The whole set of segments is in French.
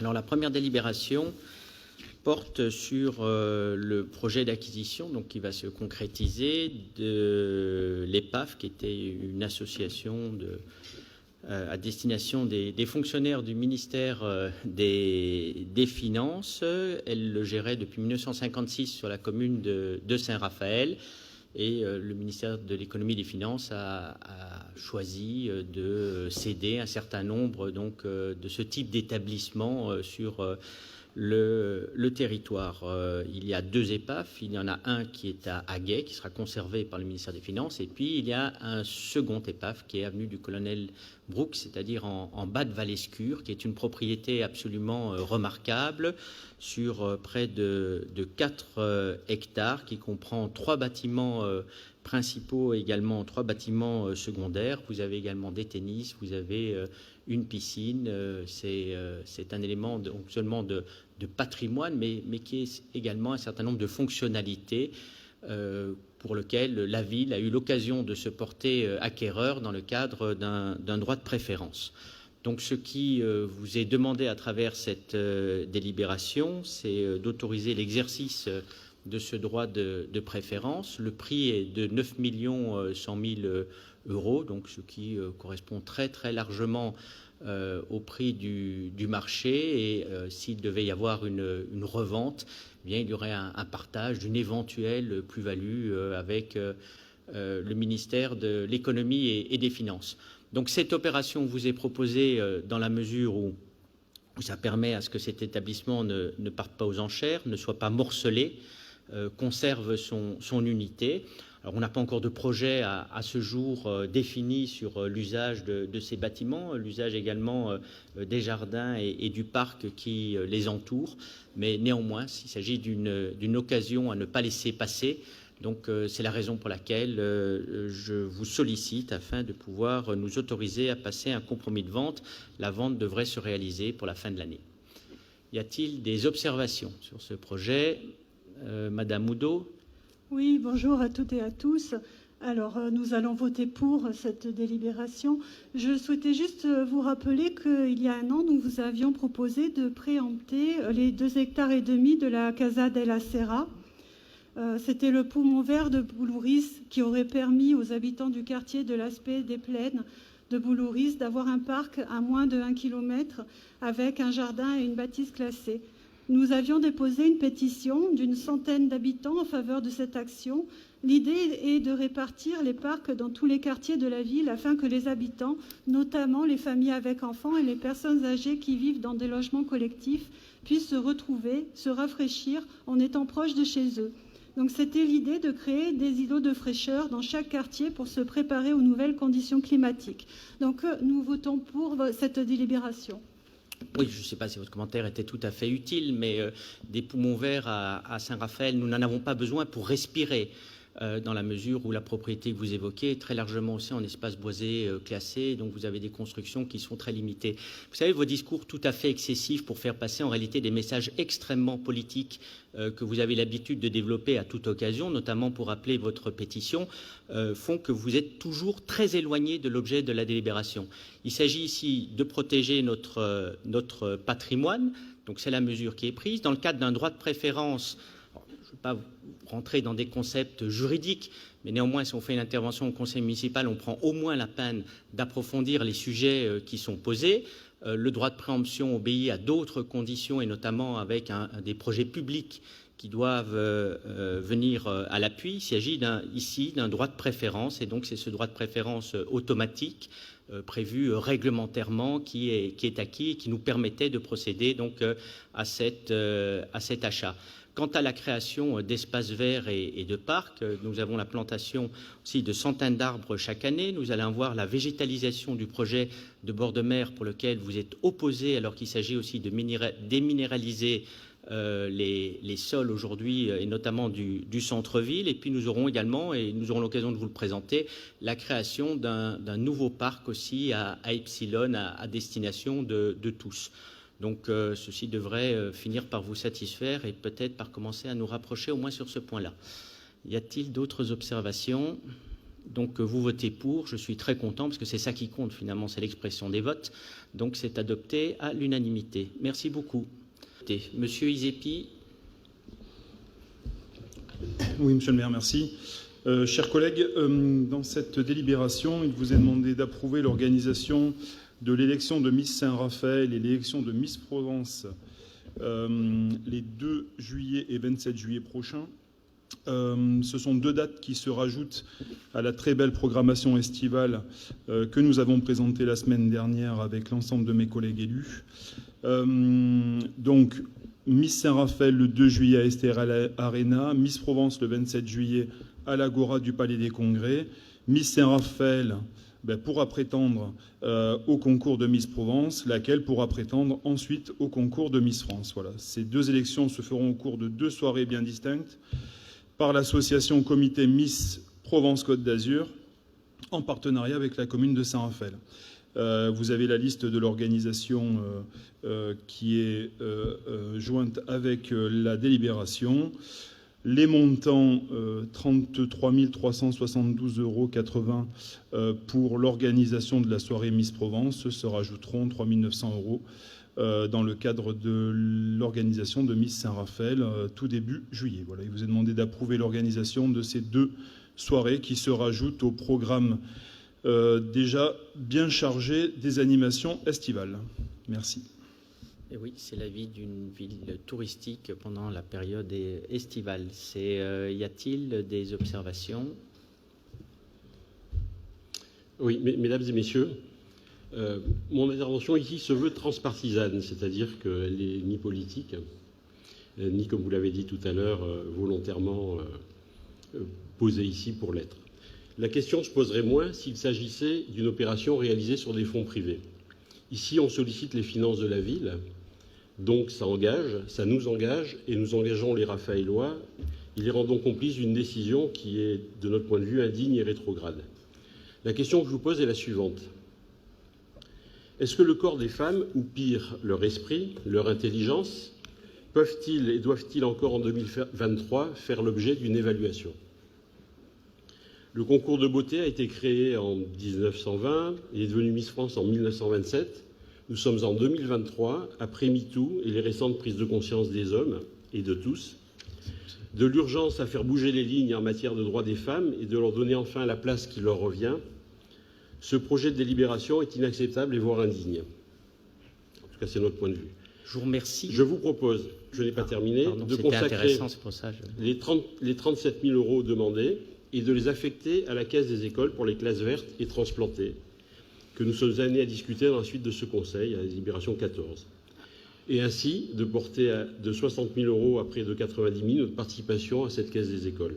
Alors la première délibération porte sur le projet d'acquisition qui va se concrétiser de l'EPAF, qui était une association à destination des fonctionnaires du ministère des Finances. Elle le gérait depuis 1956 sur la commune de Saint-Raphaël. Et le ministère de l'Économie et des Finances a choisi de céder un certain nombre de ce type d'établissement sur le territoire. Il y a 2 EPAF. Il y en a un qui est à Aguet, qui sera conservé par le ministère des Finances. Et puis, il y a un second EPAF qui est avenue du Colonel Brooks, c'est-à-dire en bas de Vallescure, qui est une propriété absolument remarquable sur près de 4 hectares, qui comprend 3 bâtiments principaux et également 3 bâtiments secondaires. Vous avez également des tennis, vous avez une piscine. C'est un élément non seulement de patrimoine, mais qui est également un certain nombre de fonctionnalités pour lequel la ville a eu l'occasion de se porter acquéreur dans le cadre d'un droit de préférence. Donc ce qui vous est demandé à travers cette délibération, c'est d'autoriser l'exercice de ce droit de préférence. Le prix est de 9 100 000 euros, donc ce qui correspond très très largement au prix du marché. Et s'il devait y avoir une revente, eh bien, il y aurait un partage d'une éventuelle plus-value avec le ministère de l'Économie et des Finances. Donc cette opération vous est proposée dans la mesure où ça permet à ce que cet établissement ne parte pas aux enchères, ne soit pas morcelé, conserve son unité. Alors on n'a pas encore de projet à ce jour défini sur l'usage de ces bâtiments, l'usage également des jardins et du parc qui les entoure, mais néanmoins il s'agit d'une occasion à ne pas laisser passer. Donc c'est la raison pour laquelle je vous sollicite afin de pouvoir nous autoriser à passer un compromis de vente. La vente devrait se réaliser pour la fin de l'année. Y a-t-il des observations sur ce projet? Madame Oudot. Oui, bonjour à toutes et à tous. Alors, nous allons voter pour cette délibération. Je souhaitais juste vous rappeler qu'il y a un an, nous vous avions proposé de préempter les 2,5 hectares de la Casa della Serra. C'était le poumon vert de Boulouris qui aurait permis aux habitants du quartier de l'Aspect des Plaines de Boulouris d'avoir un parc à moins de 1 km avec un jardin et une bâtisse classée. Nous avions déposé une pétition d'une centaine d'habitants en faveur de cette action. L'idée est de répartir les parcs dans tous les quartiers de la ville afin que les habitants, notamment les familles avec enfants et les personnes âgées qui vivent dans des logements collectifs, puissent se retrouver, se rafraîchir en étant proches de chez eux. Donc c'était l'idée de créer des îlots de fraîcheur dans chaque quartier pour se préparer aux nouvelles conditions climatiques. Donc nous votons pour cette délibération. Oui, je ne sais pas si votre commentaire était tout à fait utile, mais des poumons verts à Saint-Raphaël, nous n'en avons pas besoin pour respirer, dans la mesure où la propriété que vous évoquez est très largement aussi en espace boisé classé, donc vous avez des constructions qui sont très limitées. Vous savez, vos discours tout à fait excessifs pour faire passer en réalité des messages extrêmement politiques que vous avez l'habitude de développer à toute occasion, notamment pour appeler votre pétition, font que vous êtes toujours très éloigné de l'objet de la délibération. Il s'agit ici de protéger notre patrimoine, donc c'est la mesure qui est prise. Dans le cadre d'un droit de préférence, je ne veux pas rentrer dans des concepts juridiques, mais néanmoins, si on fait une intervention au conseil municipal, on prend au moins la peine d'approfondir les sujets qui sont posés. Le droit de préemption obéit à d'autres conditions, et notamment avec des projets publics qui doivent venir à l'appui. Il s'agit ici d'un droit de préférence, et donc c'est ce droit de préférence automatique prévu réglementairement qui est acquis et qui nous permettait de procéder donc à cet achat. Quant à la création d'espaces verts et de parcs, nous avons la plantation aussi de centaines d'arbres chaque année. Nous allons voir la végétalisation du projet de bord de mer pour lequel vous êtes opposé, alors qu'il s'agit aussi de déminéraliser les sols aujourd'hui, et notamment du centre-ville. Et puis nous aurons également, et nous aurons l'occasion de vous le présenter, la création d'un nouveau parc aussi à Epsilon, à destination de tous. Donc ceci devrait finir par vous satisfaire et peut-être par commencer à nous rapprocher au moins sur ce point-là. Y a-t-il d'autres observations? Donc vous votez pour, je suis très content parce que c'est ça qui compte finalement, c'est l'expression des votes. Donc c'est adopté à l'unanimité. Merci beaucoup. Monsieur Izepi. Oui, Monsieur le maire, merci. Chers collègues, dans cette délibération, il vous est demandé d'approuver l'organisation de l'élection de Miss Saint-Raphaël et l'élection de Miss Provence les 2 juillet et 27 juillet prochains. Ce sont 2 dates qui se rajoutent à la très belle programmation estivale que nous avons présentée la semaine dernière avec l'ensemble de mes collègues élus. Donc, Miss Saint-Raphaël le 2 juillet à Esther Arena, Miss Provence le 27 juillet à l'Agora du Palais des Congrès. Miss Saint-Raphaël pourra prétendre au concours de Miss Provence, laquelle pourra prétendre ensuite au concours de Miss France. Voilà. Ces 2 élections se feront au cours de 2 soirées bien distinctes par l'association Comité Miss Provence-Côte d'Azur en partenariat avec la commune de Saint-Raphaël. Vous avez la liste de l'organisation qui est jointe avec la délibération. Les montants, 33 372,80 € pour l'organisation de la soirée Miss Provence, se rajouteront 3 900 € dans le cadre de l'organisation de Miss Saint-Raphaël tout début juillet. Voilà, il vous est demandé d'approuver l'organisation de ces 2 soirées qui se rajoutent au programme déjà bien chargé des animations estivales. Merci. Et oui, c'est la vie d'une ville touristique pendant la période estivale. Y a-t-il des observations? Oui, mesdames et messieurs, mon intervention ici se veut transpartisane, c'est-à-dire qu'elle n'est ni politique, ni, comme vous l'avez dit tout à l'heure, volontairement posée ici pour l'être. La question se poserait moins s'il s'agissait d'une opération réalisée sur des fonds privés. Ici, on sollicite les finances de la ville, donc ça nous engage, et nous engageons les Raphaélois. Ils les rendons complices d'une décision qui est, de notre point de vue, indigne et rétrograde. La question que je vous pose est la suivante. Est-ce que le corps des femmes, ou pire, leur esprit, leur intelligence, peuvent-ils et doivent-ils encore en 2023 faire l'objet d'une évaluation ? Le concours de beauté a été créé en 1920 et est devenu Miss France en 1927. Nous sommes en 2023, après MeToo et les récentes prises de conscience des hommes et de tous, de l'urgence à faire bouger les lignes en matière de droits des femmes et de leur donner enfin la place qui leur revient. Ce projet de délibération est inacceptable et voire indigne. En tout cas, c'est notre point de vue. Je vous remercie. Je vous propose, je n'ai pas terminé, de consacrer les 37 000 € demandés et de les affecter à la Caisse des écoles pour les classes vertes et transplantées, que nous sommes amenés à discuter dans la suite de ce Conseil, à la délibération 14. Et ainsi de porter de 60 000 € à près de 90 000 notre participation à cette Caisse des écoles.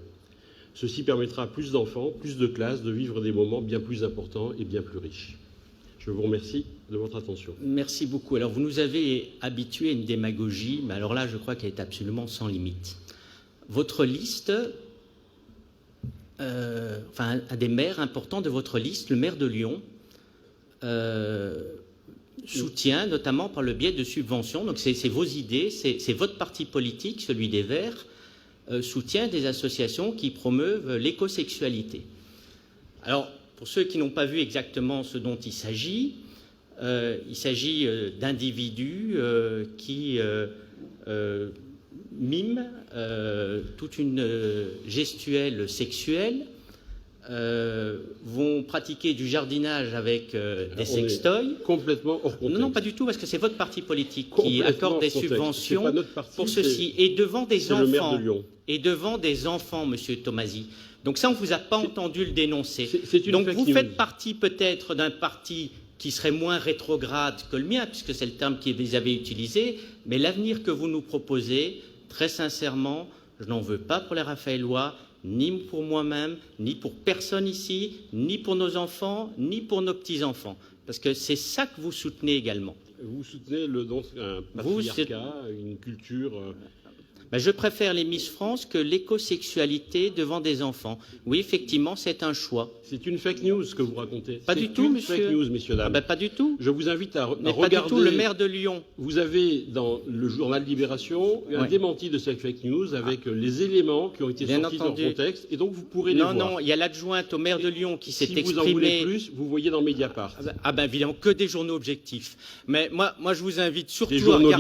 Ceci permettra à plus d'enfants, plus de classes, de vivre des moments bien plus importants et bien plus riches. Je vous remercie de votre attention. Merci beaucoup. Alors, vous nous avez habitués à une démagogie, mais alors là, je crois qu'elle est absolument sans limite. Votre liste... un des maires importants de votre liste, le maire de Lyon, soutient notamment par le biais de subventions, donc c'est vos idées, c'est votre parti politique, celui des Verts, soutient des associations qui promeuvent l'écosexualité. Alors, pour ceux qui n'ont pas vu exactement ce dont il s'agit d'individus qui miment toute une gestuelle sexuelle, vont pratiquer du jardinage avec des sextoys. Complètement hors contexte. Non, pas du tout, parce que c'est votre parti politique qui accorde des subventions pour ceci. Et devant des enfants, Monsieur Tomasi. Donc ça, on ne vous a pas entendu le dénoncer. Donc vous faites partie peut-être d'un parti qui serait moins rétrograde que le mien, puisque c'est le terme que vous avez utilisé, mais l'avenir que vous nous proposez, très sincèrement, je n'en veux pas pour les Raphaélois, ni pour moi-même, ni pour personne ici, ni pour nos enfants, ni pour nos petits-enfants. Parce que c'est ça que vous soutenez également. Vous soutenez donc un patriarcat, une culture Ben, je préfère les Miss France que l'écosexualité devant des enfants. Oui, effectivement, c'est un choix. C'est une fake news que vous racontez. Pas du tout, monsieur. Fake news, messieurs, dames. Ah ben, pas du tout. Je vous invite à Mais regarder. pas du tout, le maire de Lyon. Vous avez dans le journal Libération un Ouais. démenti de cette fake news avec les éléments qui ont été Bien sortis entendu. de leur contexte, et donc vous pourrez les Non, voir. non, il y a l'adjointe au maire de Lyon qui s'est Si vous en voulez exprimée. plus, vous voyez dans Mediapart. Ah ben évidemment, que des journaux objectifs. Mais moi je vous invite Des surtout journaux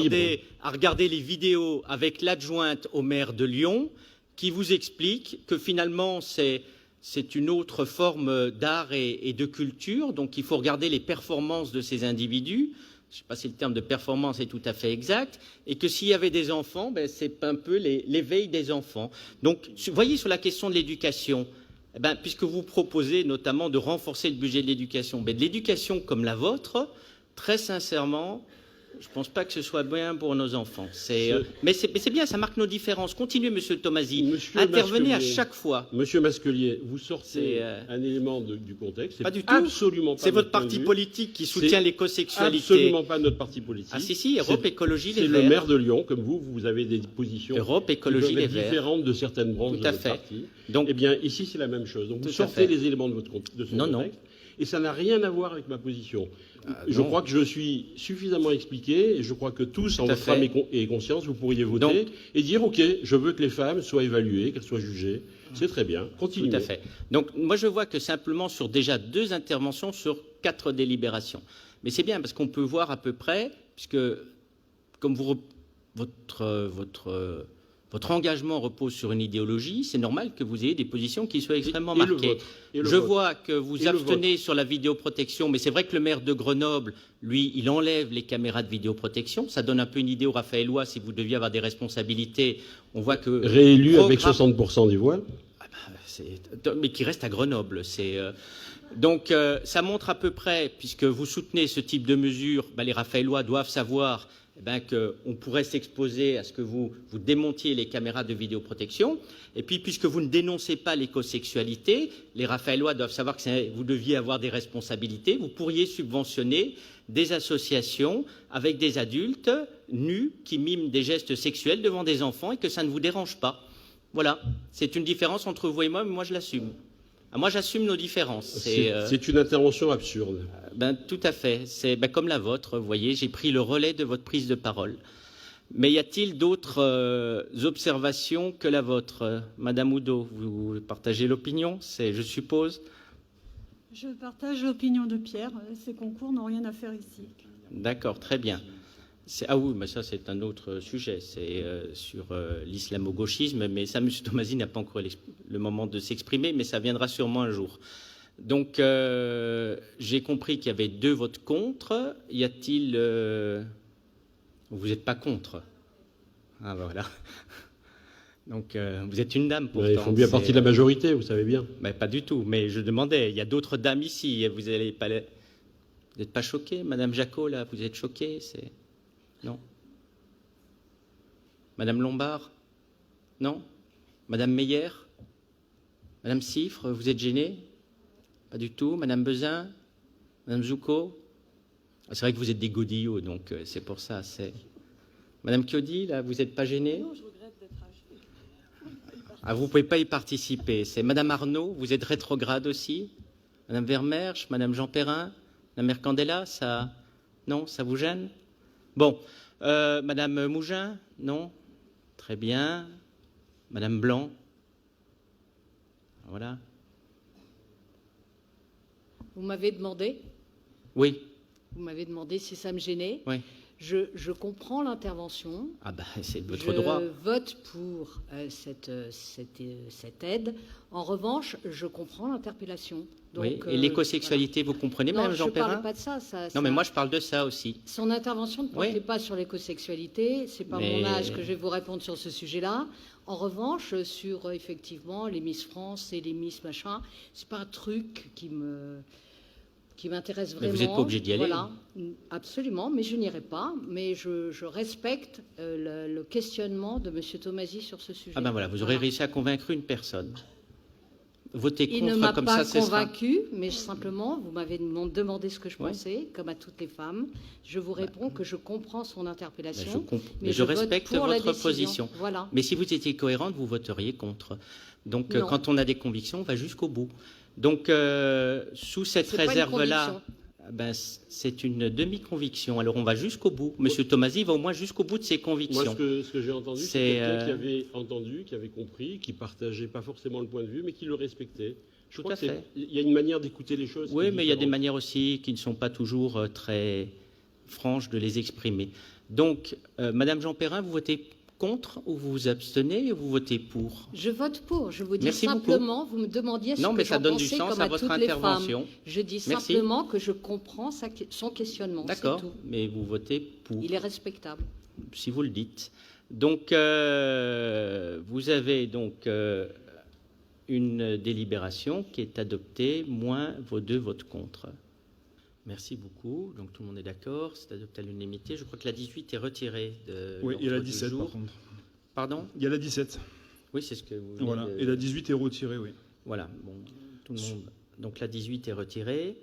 à regarder les vidéos avec l'adjointe au maire de Lyon qui vous explique que finalement c'est une autre forme d'art et de culture. Donc il faut regarder les performances de ces individus. Je ne sais pas si le terme de performance est tout à fait exact. Et que s'il y avait des enfants, ben, c'est un peu l'éveil des enfants. Donc voyez, sur la question de l'éducation, eh ben, puisque vous proposez notamment de renforcer le budget de l'éducation, ben, de l'éducation comme la vôtre, très sincèrement, je ne pense pas que ce soit bien pour nos enfants. Mais c'est bien, ça marque nos différences. Continuez, Monsieur Tomasi. Monsieur Intervenez à Masquelier. chaque fois. Monsieur Masquelier, vous sortez C'est, un élément du contexte. Pas du tout. Absolument pas. C'est votre notre point de parti vue. politique qui soutient C'est l'écosexualité. Absolument pas notre parti politique. Ah si, Europe C'est- Écologie Les C'est le Verts. maire de Lyon, comme vous avez des positions Europe qui Écologie peuvent Les être Verts. différentes de certaines branches Tout de à notre fait. parti. Donc, Eh bien, ici, c'est la même chose. Donc, vous Tout à sortez fait. les éléments de son Non, non. contexte, et ça n'a rien à voir avec ma position. Je non. crois que je suis suffisamment expliqué, et je crois que tous, en Tout à votre fait. âme et conscience, vous pourriez voter Donc- et dire, OK, je veux que les femmes soient évaluées, qu'elles soient jugées. C'est très bien. Continuez. Tout à fait. Donc, moi, je vois que simplement sur déjà 2 interventions sur 4 délibérations. Mais c'est bien parce qu'on peut voir à peu près, puisque comme votre engagement repose sur une idéologie, c'est normal que vous ayez des positions qui soient extrêmement Et le marquées. vôtre. Et le Je vôtre. vois que vous Et le abstenez sur la vidéoprotection, mais c'est vrai que le maire de Grenoble, lui, il enlève les caméras de vidéoprotection. Ça donne un peu une idée au Raphaëlois, si vous deviez avoir des responsabilités. On voit que... Réélu avec Programme- 60% des voix. mais qui reste à Grenoble. Donc, ça montre à peu près, puisque vous soutenez ce type de mesures, les Raphaëlois doivent savoir qu'on pourrait s'exposer à ce que vous démontiez les caméras de vidéoprotection. Et puis, puisque vous ne dénoncez pas l'écosexualité, les Raphaëlois doivent savoir que vous deviez avoir des responsabilités. Vous pourriez subventionner des associations avec des adultes nus qui miment des gestes sexuels devant des enfants et que ça ne vous dérange pas. Voilà, c'est une différence entre vous et moi, mais moi je l'assume. Moi j'assume nos différences. C'est une intervention absurde. Tout à fait, c'est comme la vôtre, vous voyez, j'ai pris le relais de votre prise de parole. Mais y a-t-il d'autres observations que la vôtre? Madame Oudot, vous partagez l'opinion, je suppose? Je partage l'opinion de Pierre. Ces concours n'ont rien à faire ici. D'accord, très bien. Ah oui, mais ça c'est un autre sujet, c'est sur l'islamo-gauchisme, mais ça, M. Tomasi n'a pas encore le moment de s'exprimer, mais ça viendra sûrement un jour. Donc, j'ai compris qu'il y avait 2 votes contre. Y a-t-il... Vous n'êtes pas contre? Ah, voilà. Donc, vous êtes une dame, pourtant. Ils font bien partie de la majorité, vous savez bien. Mais pas du tout, mais je demandais, il y a d'autres dames ici, vous n'êtes pas choquée, Madame Jacot, là, vous êtes choquée? Non. Madame Lombard? Non. Madame Meyer? Madame Siffre, vous êtes gênée? Pas du tout. Madame Bezin? Madame Zouko? C'est vrai que vous êtes des godillots, donc c'est pour ça. Madame Chiodi, là, vous n'êtes pas gênée? Non, je regrette d'être âgée. Ah, vous ne pouvez pas y participer. C'est Madame Arnaud, vous êtes rétrograde aussi? Madame Vermersch? Madame Jean Perrin? Madame Mercandella, ça... Non, ça vous gêne? Bon, Madame Mougin, non? Très bien. Madame Blanc? Voilà. Vous m'avez demandé? Oui. Vous m'avez demandé si ça me gênait. Oui. Je comprends l'intervention. Ah c'est votre droit. Je vote pour cette aide. En revanche, je comprends l'interpellation. Oui. Et l'écosexualité, voilà. Vous comprenez, non, Mme Jean Perrin? Je ne parle pas de ça. Non, mais moi, je parle de ça aussi. Son intervention ne portait oui. pas sur l'écosexualité. Ce n'est pas mon âge que je vais vous répondre sur ce sujet-là. En revanche, sur effectivement les Miss France et les Miss machin, ce n'est pas un truc qui m'intéresse vraiment. Mais vous n'êtes pas obligé d'y aller. Voilà, absolument, mais je n'irai pas. Mais je respecte le questionnement de M. Tomasi sur ce sujet. Ah ben voilà, vous aurez réussi à convaincre une personne. voter Il ne contre m'a comme pas ça, ce sera... convaincu, mais simplement, vous m'avez demandé ce que je pensais, comme à toutes les femmes. Je vous réponds que je comprends son interpellation, mais je respecte vote pour la votre décision. position. Voilà. Mais si vous étiez cohérente, vous voteriez contre. Donc, Non. quand on a des convictions, on va jusqu'au bout. Donc, sous cette C'est pas une réserve-là, conviction. ben, c'est une demi-conviction. Alors, on va jusqu'au bout. Monsieur Tomasi va au moins jusqu'au bout de ses convictions. Moi, ce que j'ai entendu, C'est, c'est quelqu'un qui avait entendu, qui avait compris, qui partageait pas forcément le point de vue, mais qui le respectait. Je Tout crois à que fait. il y a une manière d'écouter les choses. Oui, qui est mais il y a des différente. manières aussi qui ne sont pas toujours très franches de les exprimer. Donc, Madame Jean Perrin, vous votez contre ou vous vous abstenez ou vous votez pour? Je vote pour. Je vous dis Merci simplement, vous me demandiez ce Non, que mais ça j'en donne du pensais sens comme à à votre toutes les femmes. intervention. Je dis Merci. simplement que je comprends son questionnement. D'accord, C'est tout. mais vous votez pour, Il est respectable. si vous le dites. Donc, vous avez donc une délibération qui est adoptée, moins vos 2 votes contre. Merci beaucoup. Donc, tout le monde est d'accord. C'est adopté à l'unanimité. Je crois que la 18 est retirée de Oui, il y a la l'ordre du 17 jour. par contre. Pardon? Il y a la 17. Oui, c'est ce que vous venez Voilà. de- Et la 18 est retirée, oui. Voilà, bon, tout le monde. Donc la 18 est retirée.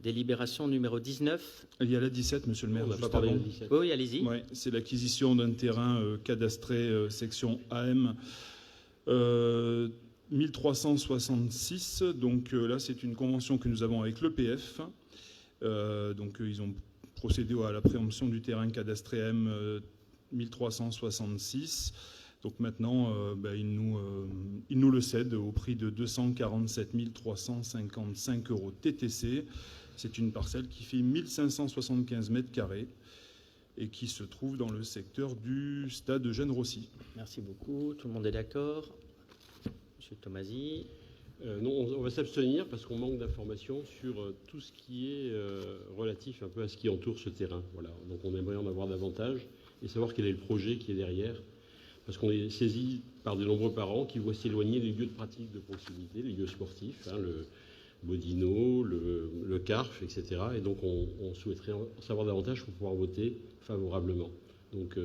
Délibération numéro 19. Il y a la 17, monsieur le maire, On n'a juste pas parlé avant. de 17. Oui, oui, allez-y. Ouais, c'est l'acquisition d'un terrain cadastré section AM 1366. Donc là, c'est une convention que nous avons avec l'EPF. Donc ils ont procédé à la préemption du terrain cadastré AM 1366. Donc maintenant, ils nous le cèdent au prix de 247 355 € TTC. C'est une parcelle qui fait 1575 mètres carrés et qui se trouve dans le secteur du stade Eugène-Rossi. Merci beaucoup. Tout le monde est d'accord? Monsieur Tomasi. Non, on va s'abstenir parce qu'on manque d'informations sur tout ce qui est relatif un peu à ce qui entoure ce terrain. Voilà. Donc on aimerait en avoir davantage et savoir quel est le projet qui est derrière. Parce qu'on est saisi par de nombreux parents qui voient s'éloigner les lieux de pratique de proximité, les lieux sportifs, le Bodino, le CARF, etc. Et donc on souhaiterait en savoir davantage pour pouvoir voter favorablement. Donc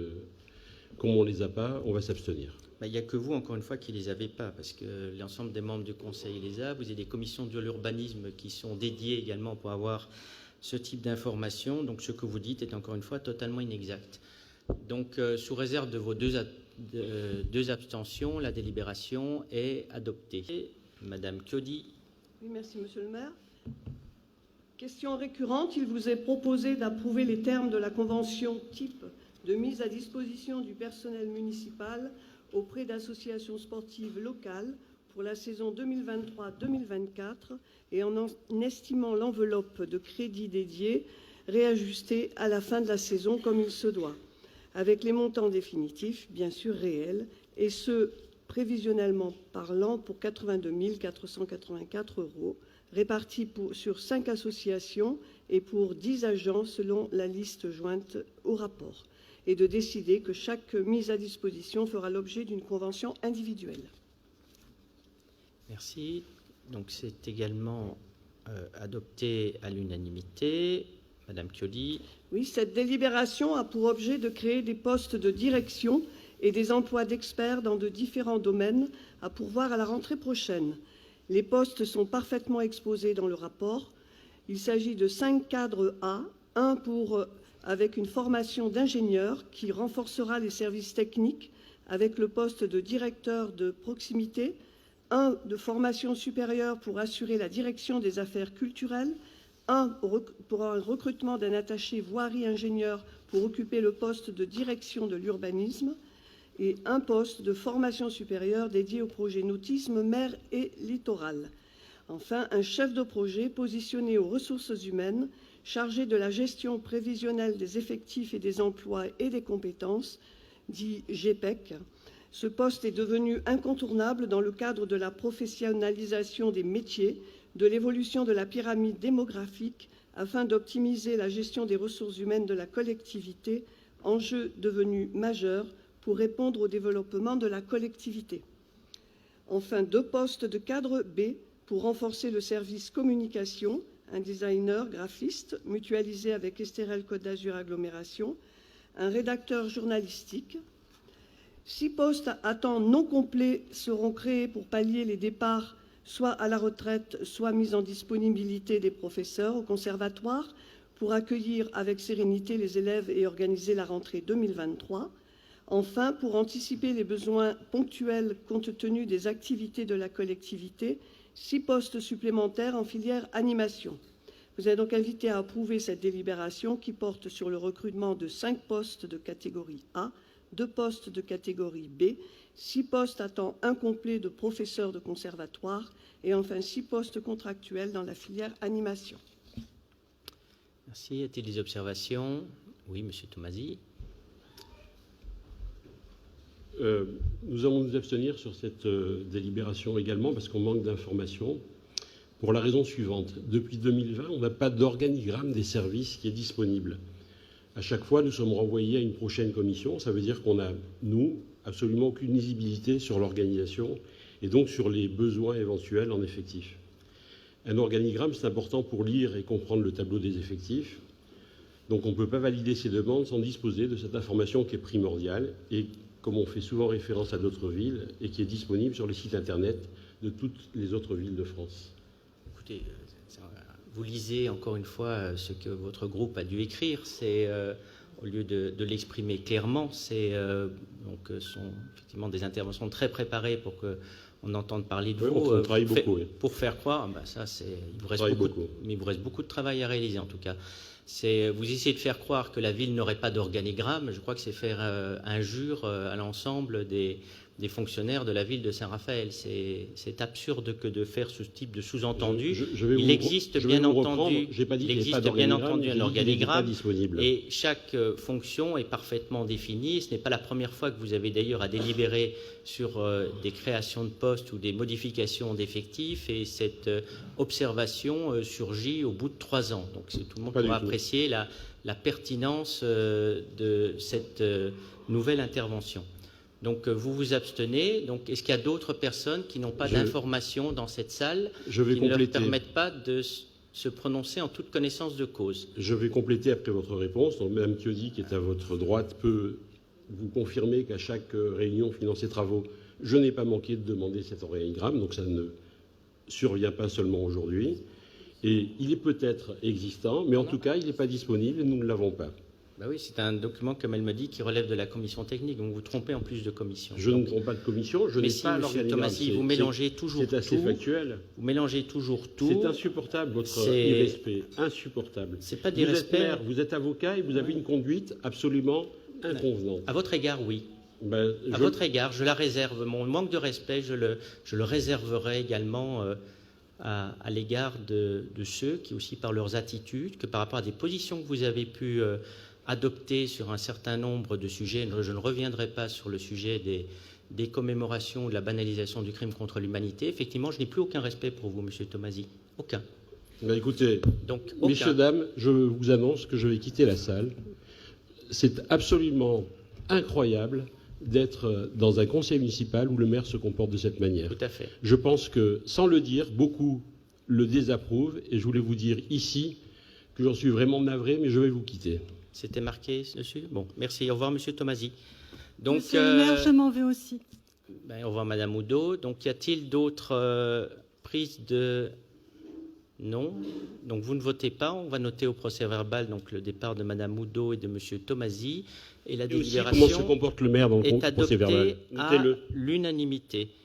comme on ne les a pas, on va s'abstenir. Il n'y a que vous, encore une fois, qui ne les avez pas, parce que l'ensemble des membres du Conseil les a. Vous avez des commissions de l'urbanisme qui sont dédiées également pour avoir ce type d'informations. Donc ce que vous dites est encore une fois totalement inexact. Donc sous réserve de vos deux abstentions, la délibération est adoptée. Madame Chiodi. Oui, merci, monsieur le maire. Question récurrente, il vous est proposé d'approuver les termes de la convention type de mise à disposition du personnel municipal auprès d'associations sportives locales pour la saison 2023-2024 et en estimant l'enveloppe de crédit dédiée réajustée à la fin de la saison comme il se doit, avec les montants définitifs, bien sûr réels, et ce, prévisionnellement parlant, pour 82 484 €, répartis sur 5 associations et pour 10 agents selon la liste jointe au rapport, et de décider que chaque mise à disposition fera l'objet d'une convention individuelle. Merci. Donc c'est également adopté à l'unanimité. Madame Chiodi. Oui, cette délibération a pour objet de créer des postes de direction et des emplois d'experts dans de différents domaines à pourvoir à la rentrée prochaine. Les postes sont parfaitement exposés dans le rapport. Il s'agit de 5 cadres A, un avec une formation d'ingénieur qui renforcera les services techniques avec le poste de directeur de proximité, un de formation supérieure pour assurer la direction des affaires culturelles, un pour un recrutement d'un attaché voirie-ingénieur pour occuper le poste de direction de l'urbanisme et un poste de formation supérieure dédié au projet nautisme, mer et littoral. Enfin, un chef de projet positionné aux ressources humaines, chargé de la gestion prévisionnelle des effectifs et des emplois et des compétences, dit GPEC. Ce poste est devenu incontournable dans le cadre de la professionnalisation des métiers, de l'évolution de la pyramide démographique, afin d'optimiser la gestion des ressources humaines de la collectivité, enjeu devenu majeur pour répondre au développement de la collectivité. Enfin, 2 postes de cadre B pour renforcer le service communication, un designer graphiste mutualisé avec Estérel Côte d'Azur Agglomération, un rédacteur journalistique. 6 postes à temps non complet seront créés pour pallier les départs soit à la retraite, soit mise en disponibilité des professeurs au conservatoire pour accueillir avec sérénité les élèves et organiser la rentrée 2023. Enfin, pour anticiper les besoins ponctuels compte tenu des activités de la collectivité, 6 postes supplémentaires en filière animation. Vous êtes donc invité à approuver cette délibération qui porte sur le recrutement de 5 postes de catégorie A, 2 postes de catégorie B, 6 postes à temps incomplet de professeurs de conservatoire et enfin 6 postes contractuels dans la filière animation. Merci. Y a-t-il des observations? Oui, Monsieur Tomasi. Nous allons nous abstenir sur cette délibération également parce qu'on manque d'informations pour la raison suivante. Depuis 2020, on n'a pas d'organigramme des services qui est disponible. À chaque fois, nous sommes renvoyés à une prochaine commission. Ça veut dire qu'on a, nous, absolument aucune visibilité sur l'organisation et donc sur les besoins éventuels en effectifs. Un organigramme, c'est important pour lire et comprendre le tableau des effectifs. Donc on ne peut pas valider ces demandes sans disposer de cette information qui est primordiale et comme on fait souvent référence à d'autres villes et qui est disponible sur les sites internet de toutes les autres villes de France. Écoutez, vous lisez encore une fois ce que votre groupe a dû écrire. C'est au lieu de l'exprimer clairement, c'est donc sont effectivement des interventions très préparées pour que on entende parler de vous. On travaille beaucoup. Pour faire croire, ben ça c'est il vous reste beaucoup de travail à réaliser en tout cas. Vous essayez de faire croire que la ville n'aurait pas d'organigramme. Je crois que c'est faire injure à l'ensemble des fonctionnaires de la ville de Saint-Raphaël. C'est absurde que de faire ce type de sous-entendu. Il existe bien entendu un organigramme et chaque fonction est parfaitement définie. Ce n'est pas la première fois que vous avez d'ailleurs à délibérer sur des créations de postes ou des modifications d'effectifs et cette observation surgit au bout de 3 ans. Donc tout le monde pourra apprécier la pertinence de cette nouvelle intervention. Donc, vous vous abstenez. Donc, est-ce qu'il y a d'autres personnes qui n'ont pas d'informations dans cette salle qui ne leur permettent pas de se prononcer en toute connaissance de cause? Je vais compléter après votre réponse. Donc, Mme Thiaudy, qui est à votre droite, peut vous confirmer qu'à chaque réunion financée travaux, je n'ai pas manqué de demander cet organigramme. Donc, ça ne survient pas seulement aujourd'hui. Et il est peut-être existant, mais en tout cas, il n'est pas disponible et nous ne l'avons pas. Ben oui, c'est un document, comme elle me dit, qui relève de la commission technique. Donc vous trompez en plus de commission. Je ne trompe pas de commission, je n'ai pas l'organigramme. Tomasi, vous mélangez toujours tout. C'est assez factuel. Vous mélangez toujours tout. C'est insupportable, votre irrespect. Insupportable. C'est pas d'irrespect. Vous êtes maire, vous êtes avocat et vous avez une conduite absolument inconvenante. À votre égard, oui. À votre égard, je la réserve. Mon manque de respect, je le réserverai également à l'égard de ceux qui, aussi par leurs attitudes, que par rapport à des positions que vous avez pu adopté sur un certain nombre de sujets. Je ne reviendrai pas sur le sujet des commémorations ou de la banalisation du crime contre l'humanité. Effectivement, je n'ai plus aucun respect pour vous, Monsieur Tomasi. Aucun. Écoutez, messieurs, dames, je vous annonce que je vais quitter la salle. C'est absolument incroyable d'être dans un conseil municipal où le maire se comporte de cette manière. Tout à fait. Je pense que, sans le dire, beaucoup le désapprouvent. Et je voulais vous dire ici que j'en suis vraiment navré, mais je vais vous quitter. C'était marqué dessus? Bon, merci. Au revoir, Monsieur Tomasi. Donc, Monsieur le maire, je m'en vais aussi. Au revoir, Madame Oudot. Donc, y a-t-il d'autres prises de... Non. Donc, vous ne votez pas. On va noter au procès-verbal donc le départ de Madame Oudot et de Monsieur Tomasi. Et la délibération comment se comporte le maire dans le est adoptée procès-verbal. à l'unanimité.